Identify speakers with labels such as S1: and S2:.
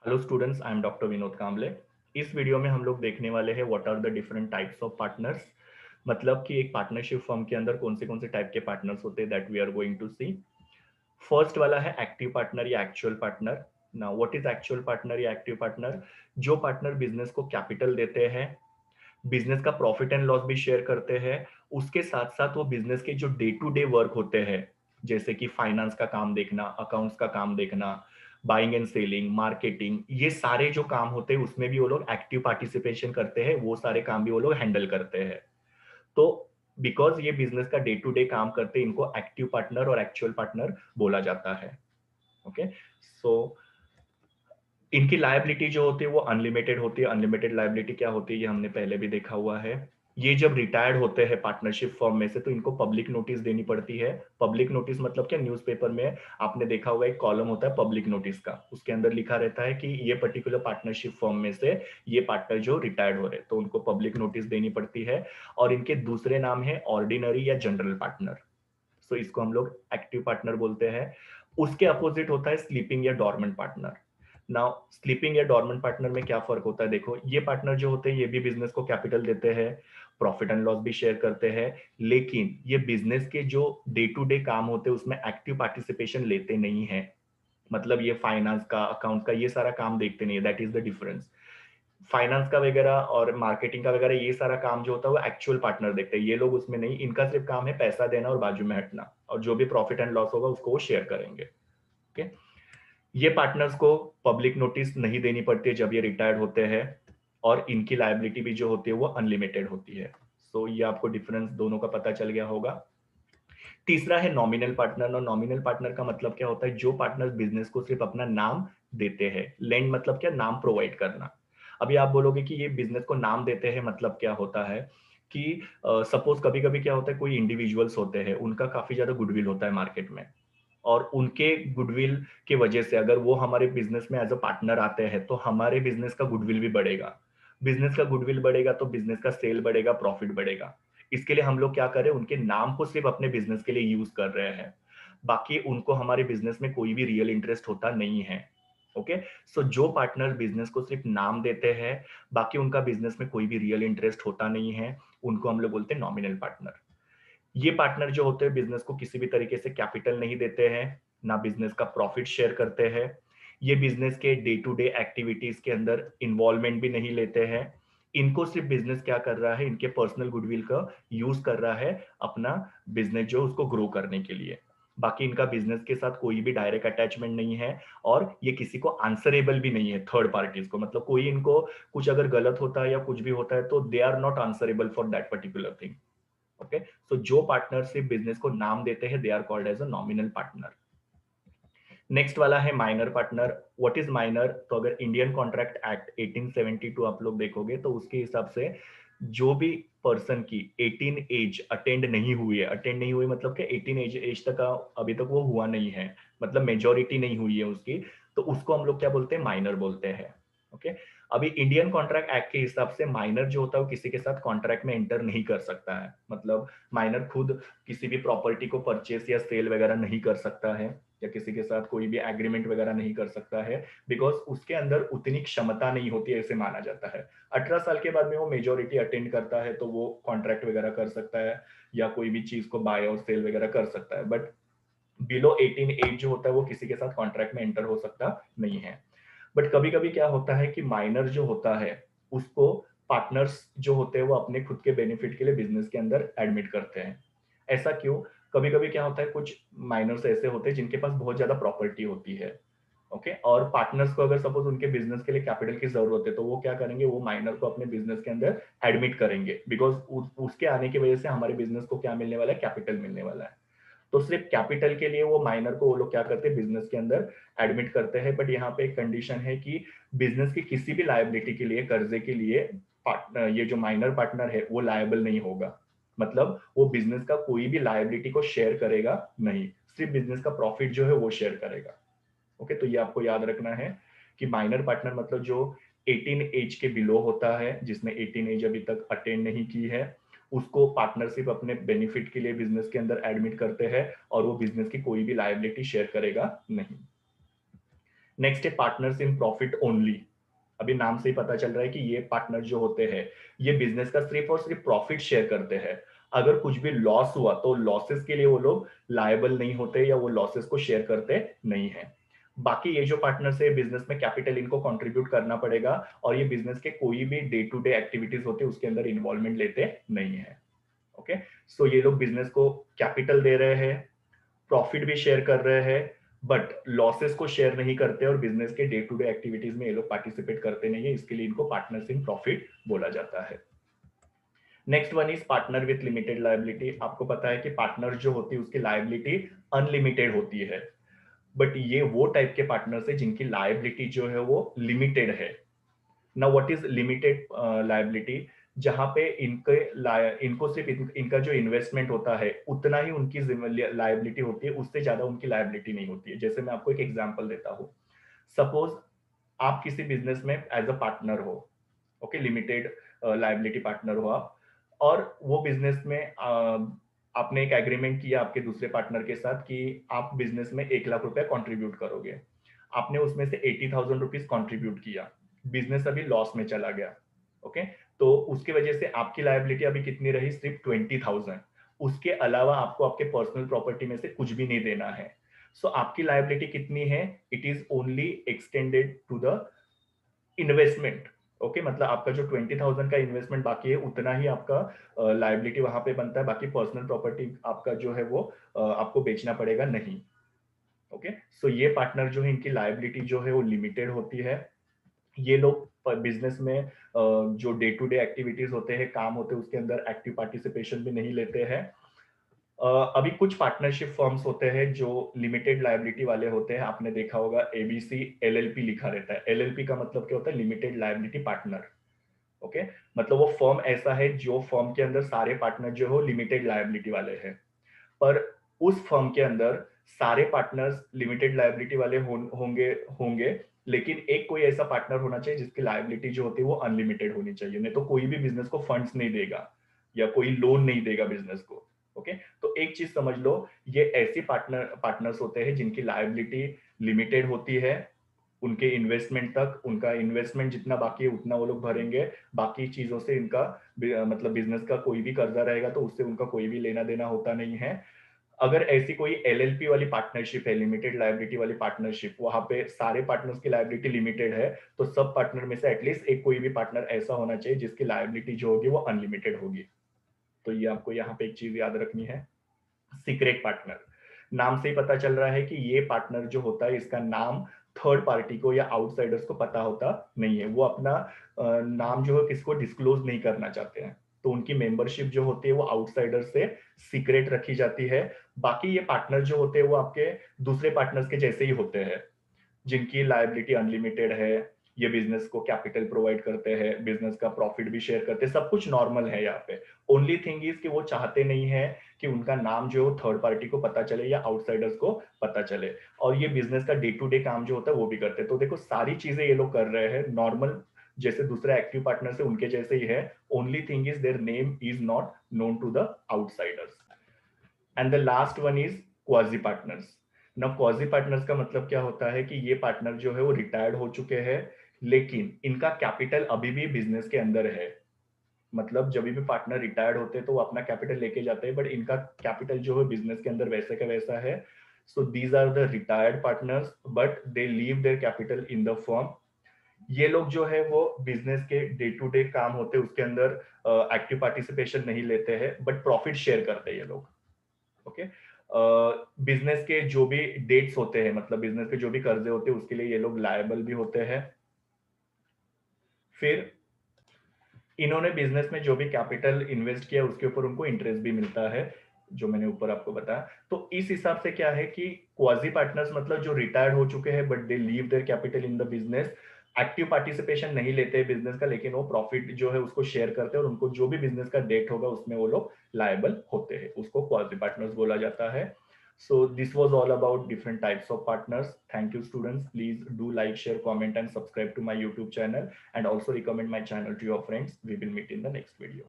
S1: Hello students, I am doctor Vinod Kamble. इस video में हम लोग देखने वाले हैं what are the different types of partners. मतलब कि एक पार्टनरशिप फर्म के अंदर कौन से टाइप के पार्टनर्स होते हैं, that we are going to see. First वाला है एक्टिव पार्टनर या actual partner. Now what is actual partner या एक्टिव पार्टनर? जो पार्टनर बिजनेस को कैपिटल देते हैं, बिजनेस का प्रॉफिट एंड लॉस भी शेयर करते हैं, उसके साथ साथ वो बिजनेस के जो डे टू डे वर्क होते हैं, जैसे कि फाइनेंस का काम देखना, अकाउंट्स का काम देखना, बाइंग एंड सेलिंग, मार्केटिंग, ये सारे जो काम होते हैं उसमें भी वो लोग एक्टिव पार्टिसिपेशन करते हैं, वो सारे काम भी वो लोग हैंडल करते हैं। तो बिकॉज ये बिजनेस का डे टू डे काम करते हैं, इनको एक्टिव पार्टनर और एक्चुअल पार्टनर बोला जाता है। ओके, सो इनकी लायबिलिटी जो होती है वो अनलिमिटेड होती है। अनलिमिटेड लायबिलिटी क्या होती है ये हमने पहले भी देखा हुआ है। ये जब रिटायर्ड होते हैं पार्टनरशिप फर्म में से तो इनको पब्लिक नोटिस देनी पड़ती है। पब्लिक नोटिस मतलब क्या, न्यूज़पेपर में आपने देखा होगा एक कॉलम होता है पब्लिक नोटिस का, उसके अंदर लिखा रहता है कि ये पर्टिकुलर पार्टनरशिप फर्म में से ये पार्टनर जो रिटायर्ड हो रहे तो उनको पब्लिक नोटिस देनी पड़ती है। और इनके दूसरे नाम है ऑर्डिनरी या जनरल पार्टनर। सो इसको हम लोग एक्टिव पार्टनर बोलते हैं। उसके अपोजिट होता है स्लीपिंग या डॉर्मेंट पार्टनर। नाउ स्लीपिंग या डॉर्मेंट पार्टनर में क्या फर्क होता है, देखो ये पार्टनर जो होते हैं ये भी बिजनेस को कैपिटल देते हैं, प्रॉफिट एंड लॉस भी शेयर करते हैं, लेकिन ये बिजनेस के जो डे टू डे काम होते हैं उसमें एक्टिव पार्टिसिपेशन लेते नहीं है। मतलब ये फाइनेंस का, अकाउंट का, ये सारा काम देखते नहीं है, that is the difference. Finance का वगैरह और मार्केटिंग का वगैरह ये सारा काम जो होता है वो एक्चुअल पार्टनर देखते हैं, ये लोग उसमें नहीं, इनका सिर्फ काम है पैसा देना और बाजू में हटना, और जो भी प्रॉफिट एंड लॉस होगा उसको वो शेयर करेंगे। ओके, ये पार्टनर्स को पब्लिक नोटिस नहीं देनी पड़ती है जब ये रिटायर्ड होते हैं, और इनकी लायबिलिटी भी जो होती है वो अनलिमिटेड होती है। सो ये आपको डिफरेंस दोनों का पता चल गया होगा। तीसरा है नॉमिनल पार्टनर। और नॉमिनल पार्टनर का मतलब क्या होता है, जो पार्टनर बिजनेस को सिर्फ अपना नाम देते हैं। लेंड मतलब क्या, नाम प्रोवाइड करना। अभी आप बोलोगे कि ये बिजनेस को नाम देते हैं मतलब क्या होता है कि सपोज कभी कभी क्या होता है, कोई इंडिविजुअल्स होते हैं उनका काफी ज्यादा गुडविल होता है मार्केट में, और उनके गुडविल की वजह से अगर वो हमारे बिजनेस में एज अ पार्टनर आते हैं तो हमारे बिजनेस का गुडविल भी बढ़ेगा। बिजनेस का गुडविल बढ़ेगा तो बिजनेस का सेल बढ़ेगा, प्रॉफिट बढ़ेगा। इसके लिए हम लोग क्या करें, उनके नाम को सिर्फ अपने बिजनेस के लिए यूज कर रहे हैं, बाकी उनको हमारे बिजनेस में कोई भी रियल इंटरेस्ट होता नहीं है। ओके, सो जो पार्टनर बिजनेस को सिर्फ नाम देते हैं, बाकी उनका बिजनेस में कोई भी रियल इंटरेस्ट होता नहीं है, उनको हम लोग बोलते हैं नॉमिनल पार्टनर। ये पार्टनर जो होते हैं बिजनेस को किसी भी तरीके से कैपिटल नहीं देते हैं, ना बिजनेस का प्रॉफिट शेयर करते हैं, ये बिजनेस के डे टू डे एक्टिविटीज के अंदर इन्वॉल्वमेंट भी नहीं लेते हैं। इनको सिर्फ बिजनेस क्या कर रहा है, इनके पर्सनल गुडविल का यूज कर रहा है अपना बिजनेस जो उसको ग्रो करने के लिए। बाकी इनका बिजनेस के साथ कोई भी डायरेक्ट अटैचमेंट नहीं है, और ये किसी को आंसरेबल भी नहीं है, थर्ड पार्टीज को। मतलब कोई इनको कुछ अगर गलत होता है या कुछ भी होता है तो they are not answerable for that particular thing. Okay, so जो पार्टनर सिर्फ बिजनेस को नाम देते हैं they are called as a nominal partner. Next वाला है minor partner. What is minor? तो अगर इंडियन कॉन्ट्रैक्ट एक्ट 1872 आप लोग देखोगे तो उसके हिसाब से जो भी पर्सन की 18 एज अटेंड नहीं हुई है, अटेंड नहीं हुई मतलब कि 18 एज तक अभी तक वो हुआ नहीं है, मतलब मेजोरिटी नहीं हुई है उसकी, तो उसको हम लोग क्या बोलते हैं, माइनर बोलते हैं। ओके, अभी इंडियन कॉन्ट्रैक्ट एक्ट के हिसाब से माइनर जो होता है वो किसी के साथ कॉन्ट्रैक्ट में एंटर नहीं कर सकता है। मतलब माइनर खुद किसी भी प्रॉपर्टी को परचेस या सेल वगैरह नहीं कर सकता है, या किसी के साथ कोई भी एग्रीमेंट वगैरह नहीं कर सकता है, बिकॉज उसके अंदर उतनी क्षमता नहीं होती है ऐसे माना जाता है। 18 साल के बाद में वो मेजोरिटी अटेंड करता है तो वो कॉन्ट्रैक्ट वगैरह कर सकता है, या कोई भी चीज को बाय और सेल वगैरह कर सकता है, बट बिलो 18 एज जो होता है वो किसी के साथ कॉन्ट्रैक्ट में एंटर हो सकता नहीं है। बट कभी कभी क्या होता है कि माइनर जो होता है उसको पार्टनर्स जो होते हैं वो अपने खुद के बेनिफिट के लिए बिजनेस के अंदर एडमिट करते हैं। ऐसा क्यों? कभी कभी क्या होता है, कुछ माइनर्स ऐसे होते हैं जिनके पास बहुत ज्यादा प्रॉपर्टी होती है। ओके, और पार्टनर्स को अगर सपोज उनके बिजनेस के लिए कैपिटल की जरूरत है तो वो क्या करेंगे, वो माइनर को अपने बिजनेस के अंदर एडमिट करेंगे, बिकॉज उसके आने की वजह से हमारे बिजनेस को क्या मिलने वाला है, कैपिटल मिलने वाला है। तो सिर्फ कैपिटल के लिए वो माइनर को वो लोग क्या करते हैं, बिजनेस के अंदर एडमिट करते हैं। बट यहाँ पे एक कंडीशन है कि बिजनेस की किसी भी लायबिलिटी के लिए, कर्जे के लिए पार्टनर, ये जो माइनर पार्टनर है वो लायबल नहीं होगा। मतलब वो बिजनेस का कोई भी लायबिलिटी को शेयर करेगा नहीं, सिर्फ बिजनेस का प्रॉफिट जो है वो शेयर करेगा। ओके, तो ये आपको याद रखना है कि माइनर पार्टनर मतलब जो 18 एज के बिलो होता है, जिसने 18 एज अभी तक अटेंड नहीं की है, उसको पार्टनरशिप अपने बेनिफिट के लिए बिजनेस के अंदर एडमिट करते हैं, और वो बिजनेस की कोई भी लायबिलिटी शेयर करेगा नहीं। नेक्स्ट है पार्टनर्स इन प्रॉफिट ओनली। अभी नाम से ही पता चल रहा है कि ये पार्टनर जो होते हैं ये बिजनेस का सिर्फ और सिर्फ प्रॉफिट शेयर करते हैं। अगर कुछ भी लॉस हुआ तो लॉसेस के लिए वो लोग लायबल नहीं होते या वो लॉसेस को शेयर करते नहीं है। बाकी ये जो पार्टनर्स है बिजनेस में कैपिटल इनको कंट्रीब्यूट करना पड़ेगा और ये बिजनेस के कोई भी डे टू डे एक्टिविटीज होते हैं उसके अंदर इन्वॉल्वमेंट लेते नहीं है। ओके, सो ये लोग बिजनेस को कैपिटल दे रहे हैं, प्रॉफिट भी शेयर कर रहे हैं, बट लॉसेस को शेयर नहीं करते और बिजनेस के डे टू डे एक्टिविटीज में ये लोग पार्टिसिपेट करते नहीं है, इसके लिए इनको पार्टनर्स इन प्रॉफिट बोला जाता है। Next one is partner with limited liability. आपको पता है कि पार्टनर जो होती है उसकी लायबिलिटी अनलिमिटेड होती है, बट ये वो टाइप के पार्टनर्स है जिनकी लायबिलिटी जो है वो लिमिटेड है। ना व्हाट इज लिमिटेड लायबिलिटी, जहां पे इनको सिर्फ इनका जो इन्वेस्टमेंट होता है उतना ही उनकी लायबिलिटी होती है, उससे ज्यादा उनकी लायबिलिटी नहीं होती है। जैसे मैं आपको एक एग्जांपल देता हूँ। सपोज आप किसी बिजनेस में एज अ पार्टनर हो, ओके, लिमिटेड लायबिलिटी पार्टनर हो आप, और वो बिजनेस में आपने एक एग्रीमेंट किया आपके दूसरे पार्टनर के साथ कि आप बिजनेस में 1 लाख रुपया कॉन्ट्रीब्यूट करोगे। आपने उसमें से 80,000 रुपीज कॉन्ट्रीब्यूट किया, बिजनेस अभी लॉस में चला गया। ओके, तो उसकी वजह से आपकी लायबिलिटी अभी कितनी रही, सिर्फ 20,000। उसके अलावा आपको आपके पर्सनल प्रॉपर्टी में से कुछ भी नहीं देना है। सो आपकी लायबिलिटी कितनी है, it is only extended to the investment. Okay, मतलब आपका जो 20,000 का इन्वेस्टमेंट बाकी है उतना ही आपका लायबिलिटी वहां पे बनता है, बाकी पर्सनल प्रॉपर्टी आपका जो है वो आपको बेचना पड़ेगा नहीं। ओके, सो ये पार्टनर जो है इनकी लायबिलिटी जो है वो लिमिटेड होती है। ये लोग बिजनेस में जो डे टू डे एक्टिविटीज होते हैं, काम होते हैं, उसके अंदर एक्टिव पार्टिसिपेशन भी नहीं लेते हैं। अभी कुछ पार्टनरशिप फर्म्स होते हैं जो लिमिटेड लायबिलिटी वाले होते हैं। आपने देखा होगा एबीसी एलएलपी लिखा रहता है। एलएलपी का मतलब क्या होता है, लिमिटेड लायबिलिटी पार्टनर। ओके, मतलब वो फर्म ऐसा है जो फर्म के अंदर सारे पार्टनर जो हो लिमिटेड लायबिलिटी वाले हैं, पर उस फर्म के अंदर सारे पार्टनर्स लिमिटेड लायबिलिटी वाले होंगे होंगे, लेकिन एक कोई ऐसा पार्टनर होना चाहिए जिसकी लायबिलिटी जो होती है वो अनलिमिटेड होनी चाहिए, नहीं तो कोई भी बिजनेस को फंड्स नहीं देगा या कोई लोन नहीं देगा बिजनेस को। ओके, तो एक चीज समझ लो, ये ऐसी पार्टनर्स होते हैं जिनकी लायबिलिटी लिमिटेड होती है। उनके इन्वेस्टमेंट तक, उनका इन्वेस्टमेंट जितना बाकी है उतना वो लोग भरेंगे, बाकी चीजों से इनका मतलब बिजनेस का कोई भी कर्जा रहेगा तो उससे उनका कोई भी लेना देना होता नहीं है। अगर ऐसी कोई एलएलपी वाली पार्टनरशिप है, लिमिटेड लायबिलिटी वाली पार्टनरशिप, वहां पे सारे पार्टनर्स की लायबिलिटी लिमिटेड है, तो सब पार्टनर में से एटलीस्ट एक कोई भी पार्टनर ऐसा होना चाहिए जिसकी लायबिलिटी जो होगी वो अनलिमिटेड होगी। तो ये आपको यहाँ पे एक चीज याद रखनी है, सीक्रेट पार्टनर। नाम से ही पता चल रहा है कि ये पार्टनर जो होता है इसका नाम थर्ड पार्टी को या आउटसाइडर्स को पता होता नहीं है। वो अपना नाम जो है किसको डिस्क्लोज नहीं करना चाहते हैं, तो उनकी मेंबरशिप जो होती है वो आउटसाइडर से सीक्रेट रखी जाती है। बाकी ये पार्टनर जो होते हैं वो आपके दूसरे पार्टनर्स के जैसे ही होते हैं, जिनकी लायबिलिटी अनलिमिटेड है, ये बिजनेस को कैपिटल प्रोवाइड करते हैं, बिजनेस का प्रॉफिट भी शेयर करते हैं, सब कुछ नॉर्मल है यहाँ पे। ओनली थिंग इज कि वो चाहते नहीं है कि उनका नाम जो है थर्ड पार्टी को पता चले या आउटसाइडर्स को पता चले, और ये बिजनेस का डे टू डे काम जो होता है वो भी करते हैं। तो देखो सारी चीजें ये लोग कर रहे हैं नॉर्मल, जैसे दूसरे एक्टिव पार्टनर से उनके जैसे ही है। Only thing is their name is not known to the outsiders. And the last one is quasi partners. ना क्वाजी पार्टनर्स का मतलब क्या होता है कि ये पार्टनर जो है वो रिटायर्ड हो चुके हैं, लेकिन इनका कैपिटल अभी भी बिजनेस के अंदर है। मतलब जब भी पार्टनर रिटायर्ड होते हैं तो वो अपना कैपिटल लेके जाते हैं, बट इनका कैपिटल जो है बिजनेस के अंदर वैसे का वैसा है। So these are the retired partners but they leave their capital in the firm. ये लोग जो है वो बिजनेस के डे टू डे काम होते हैं उसके अंदर एक्टिव पार्टिसिपेशन नहीं लेते हैं, बट प्रॉफिट शेयर करते हैं ये लोग। ओके, बिजनेस के जो भी डेट्स होते हैं, मतलब बिजनेस के जो भी कर्जे होते हैं उसके लिए ये लोग लायबल भी होते हैं। फिर इन्होंने बिजनेस में जो भी कैपिटल इन्वेस्ट किया उसके ऊपर उनको इंटरेस्ट भी मिलता है, जो मैंने ऊपर आपको बताया। तो इस हिसाब से क्या है कि क्वाजी पार्टनर्स मतलब जो रिटायर्ड हो चुके हैं but they leave their capital in the business, active participation नहीं लेते हैं बिजनेस का, लेकिन वो प्रॉफिट जो है उसको शेयर करते हैं और उनको जो भी बिजनेस का डेट होगा उसमें वो लोग लायबल होते हैं, उसको क्वाजी पार्टनर्स बोला जाता है। So this was all about different types of partners. Thank you students. Please do like, share, comment and subscribe to my YouTube channel, and also recommend my channel to your friends. We will meet in the next video.